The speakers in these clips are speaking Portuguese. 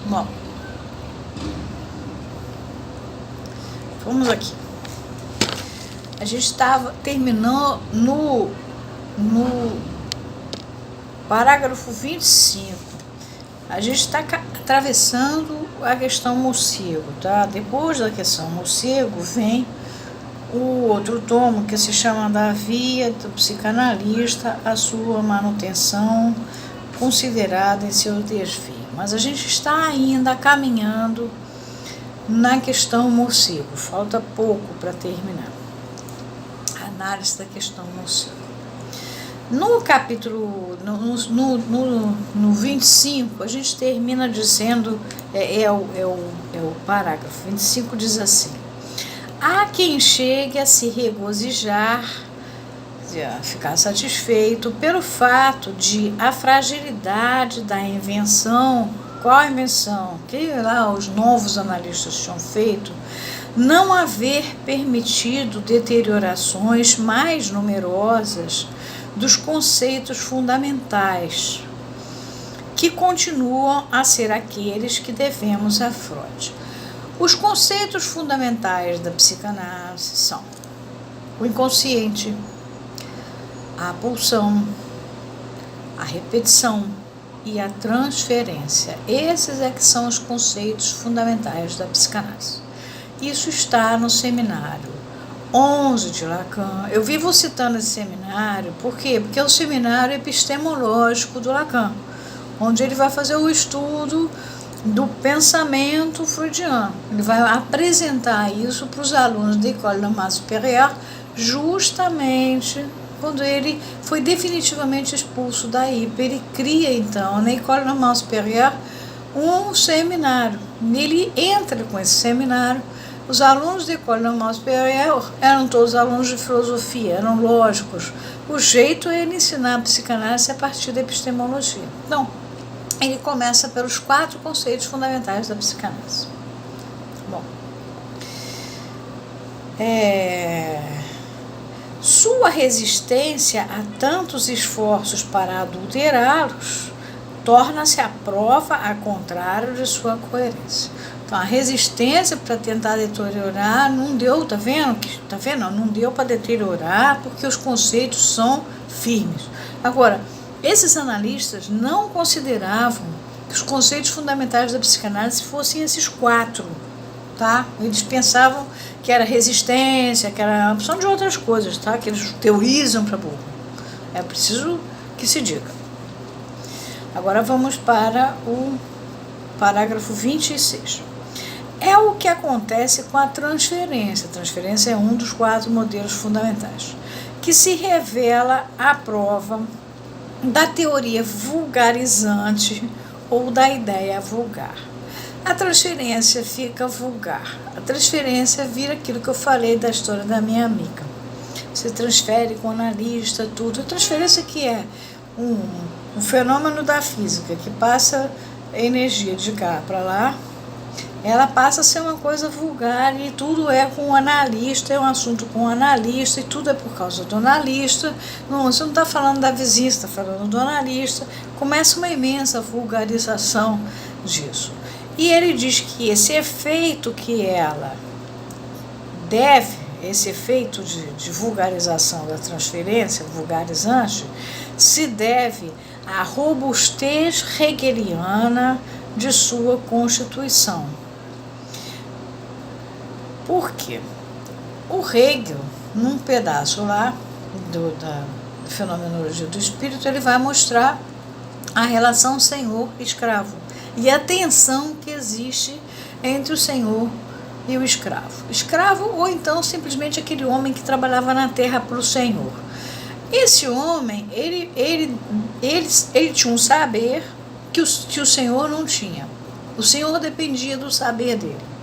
Bom, vamos aqui. A gente terminou no parágrafo 25. A gente está atravessando a questão morcego, tá? Depois da questão morcego vem o outro tomo que se chama Da Via do Psicanalista, a sua manutenção considerada em seu desvio. Mas a gente está ainda caminhando na questão morcego, falta pouco para terminar a análise da questão morcego. No capítulo, no 25, a gente termina dizendo, o parágrafo 25 diz assim: há quem chegue a se regozijar, a ficar satisfeito pelo fato de a fragilidade da invenção, qual a invenção que lá os novos analistas tinham feito, não haver permitido deteriorações mais numerosas dos conceitos fundamentais, que continuam a ser aqueles que devemos a Freud. Os conceitos fundamentais da psicanálise são o inconsciente, a pulsão, a repetição e a transferência. Esses é que são os conceitos fundamentais da psicanálise. Isso está no seminário 11 de Lacan. Eu vivo citando esse seminário, por quê? Porque é o seminário epistemológico do Lacan, onde ele vai fazer o estudo do pensamento freudiano. Ele vai apresentar isso para os alunos da École Normale Supérieure, justamente quando ele foi definitivamente expulso da IPA. Ele cria, então, na École Normale Supérieure, um seminário. Ele entra com esse seminário. Os alunos da École Normale Supérieure eram todos alunos de filosofia, eram lógicos. O jeito é ele ensinar a psicanálise a partir da epistemologia. Então, ele começa pelos 4 conceitos fundamentais da psicanálise. Bom, sua resistência a tantos esforços para adulterá-los torna-se a prova a contrário de sua coerência. Então, a resistência para tentar deteriorar não deu, tá vendo? Não deu para deteriorar porque os conceitos são firmes. Agora, esses analistas não consideravam que os conceitos fundamentais da psicanálise fossem esses 4, tá? Eles pensavam que era resistência, que era uma opção de outras coisas, tá? Que eles teorizam para burro. É preciso que se diga. Agora vamos para o parágrafo 26. É o que acontece com a transferência. A transferência é um dos 4 modelos fundamentais, que se revela a prova da teoria vulgarizante ou da ideia vulgar. A transferência fica vulgar. A transferência vira aquilo que eu falei da história da minha amiga. Você transfere com o analista, tudo. A transferência que é um fenômeno da física, que passa a energia de cá para lá, ela passa a ser uma coisa vulgar e tudo é com o analista, é um assunto com o analista e tudo é por causa do analista. Não, você não está falando da vizinha, você está falando do analista. Começa uma imensa vulgarização disso. E ele diz que esse efeito que ela deve, esse efeito de vulgarização da transferência, vulgarizante, se deve à robustez hegeliana de sua constituição. Por quê? O Hegel, num pedaço lá da Fenomenologia do Espírito, ele vai mostrar a relação senhor-escravo e a tensão que existe entre o senhor e o escravo. Escravo ou então simplesmente aquele homem que trabalhava na terra para o senhor. Esse homem, ele tinha um saber que o senhor não tinha. O senhor dependia do saber dele.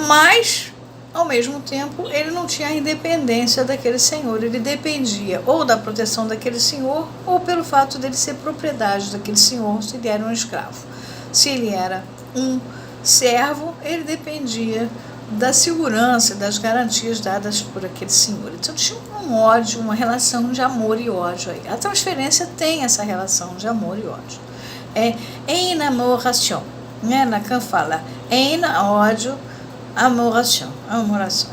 Mas, ao mesmo tempo, ele não tinha a independência daquele senhor. Ele dependia ou da proteção daquele senhor ou pelo fato dele ser propriedade daquele senhor, se ele era um escravo. Se ele era um servo, ele dependia da segurança, das garantias dadas por aquele senhor. Então tinha um ódio, uma relação de amor e ódio aí. A transferência tem essa relação de amor e ódio. é enamoração. Né? Lacan fala ódio, amoração.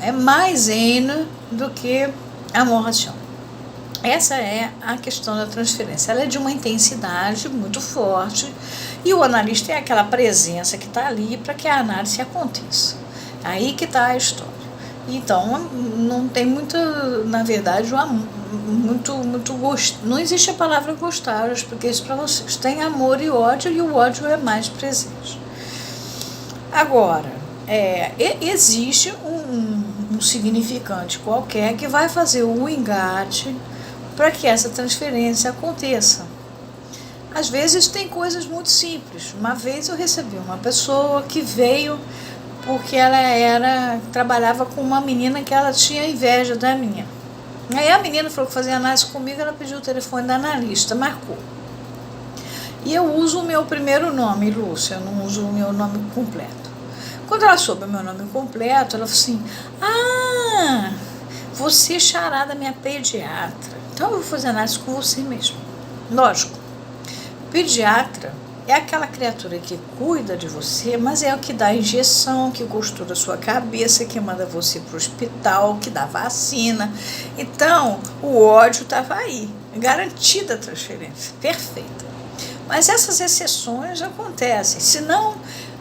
É mais en do que amoração. Essa é a questão da transferência. Ela é de uma intensidade muito forte e o analista é aquela presença que está ali para que a análise aconteça. Aí que está a história. Então, não tem muito, na verdade, muito gosto. Não existe a palavra gostar, eu expliquei isso para vocês. Tem amor e o ódio é mais presente. Agora, existe um significante qualquer que vai fazer o engate para que essa transferência aconteça. Às vezes tem coisas muito simples. Uma vez eu recebi uma pessoa que veio porque ela trabalhava com uma menina que ela tinha inveja da minha. Aí a menina falou que fazia análise comigo, ela pediu o telefone da analista, marcou. E eu uso o meu primeiro nome, Lúcia, eu não uso o meu nome completo. Quando ela soube o meu nome completo, ela falou assim, você é charada minha pediatra. Então eu vou fazer análise com você mesmo. Lógico, pediatra é aquela criatura que cuida de você, mas é o que dá injeção, que costura a sua cabeça, que manda você para o hospital, que dá vacina. Então, o ódio estava aí, garantida a transferência, perfeita. Mas essas exceções acontecem, senão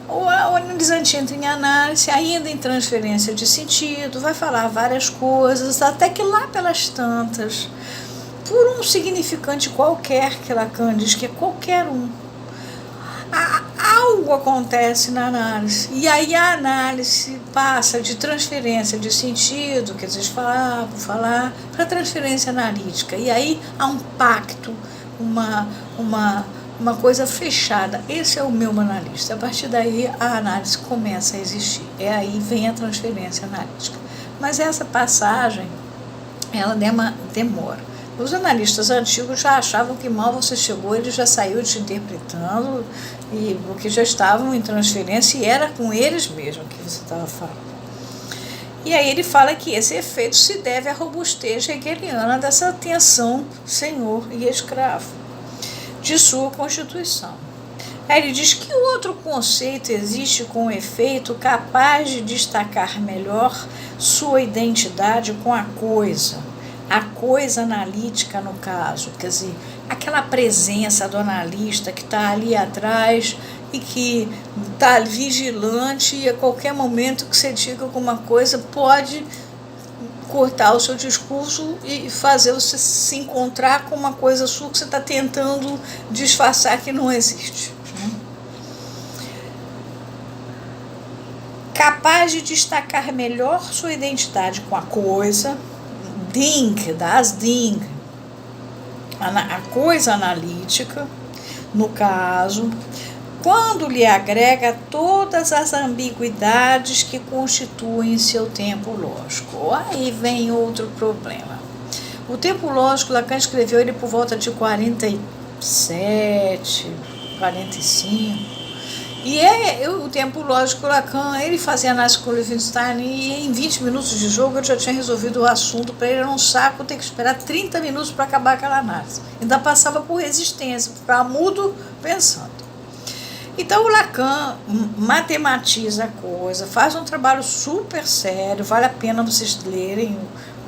o analisante entra em análise, ainda em transferência de sentido, vai falar várias coisas, até que lá pelas tantas, por um significante qualquer que Lacan diz que é qualquer um, algo acontece na análise, e aí a análise passa de transferência de sentido, quer dizer, falar, para transferência analítica, e aí há um pacto, uma coisa fechada. Esse é o meu analista. A partir daí a análise começa a existir, aí vem a transferência analítica. Mas essa passagem, ela demora. Os analistas antigos já achavam que mal você chegou, ele já saiu te interpretando, e porque já estavam em transferência e era com eles mesmo que você estava falando. E aí ele fala que esse efeito se deve à robustez hegeliana dessa tensão senhor e escravo de sua constituição. Aí ele diz que outro conceito existe com efeito capaz de destacar melhor sua identidade com a coisa analítica no caso, quer dizer, aquela presença do analista que está ali atrás e que está vigilante e a qualquer momento que você diga alguma coisa pode cortar o seu discurso e fazer você se encontrar com uma coisa sua que você está tentando disfarçar que não existe. Capaz de destacar melhor sua identidade com a coisa, das Ding, a coisa analítica, no caso, quando lhe agrega todas as ambiguidades que constituem seu tempo lógico. Aí vem outro problema. O tempo lógico, Lacan escreveu ele por volta de 47, 45. E o tempo lógico, Lacan, ele fazia análise com o Levinstein e em 20 minutos de jogo eu já tinha resolvido o assunto. Para ele era um saco ter que esperar 30 minutos para acabar aquela análise. Ainda passava por resistência, ficava mudo pensando. Então o Lacan matematiza a coisa, faz um trabalho super sério, vale a pena vocês lerem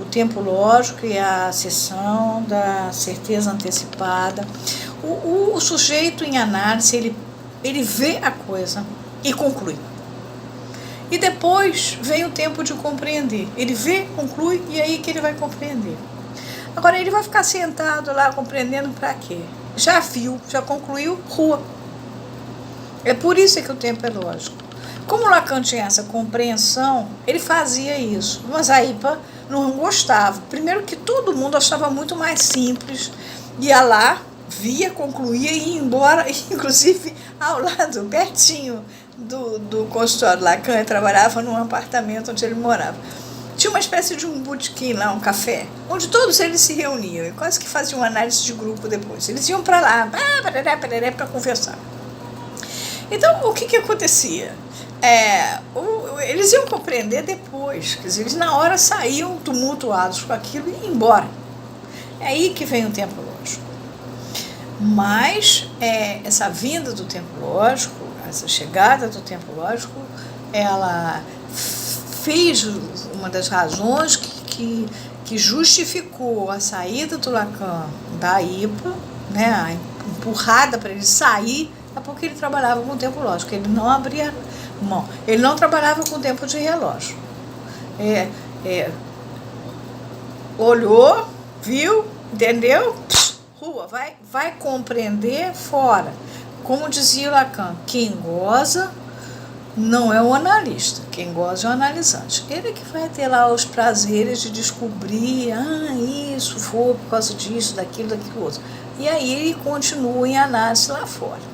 o tempo lógico e a seção da certeza antecipada. O sujeito em análise, ele vê a coisa e conclui. E depois vem o tempo de compreender. Ele vê, conclui e aí que ele vai compreender. Agora ele vai ficar sentado lá compreendendo para quê? Já viu, já concluiu, rua. É por isso que o tempo é lógico. Como Lacan tinha essa compreensão, ele fazia isso. Mas a IPA não gostava. Primeiro que todo mundo achava muito mais simples. Ia lá, via, concluía e ia embora. Inclusive, ao lado, pertinho do consultório Lacan, eu trabalhava num apartamento onde ele morava. Tinha uma espécie de um botequim lá, um café, onde todos eles se reuniam e quase que faziam análise de grupo depois. Eles iam para lá, para conversar. Então, o que acontecia? Eles iam compreender depois, quer dizer, eles na hora saíam tumultuados com aquilo e iam embora. É aí que vem o tempo lógico. Mas essa vinda do tempo lógico, essa chegada do tempo lógico, ela fez uma das razões que justificou a saída do Lacan da IPA, né, a empurrada para ele sair, é porque ele trabalhava com o tempo lógico, ele não abria mão, ele não trabalhava com o tempo de relógio. Olhou, viu, entendeu? Rua, vai compreender fora. Como dizia Lacan, quem goza não é o analista, quem goza é o analisante. Ele que vai ter lá os prazeres de descobrir, isso foi por causa disso, daquilo outro. E aí ele continua em análise lá fora.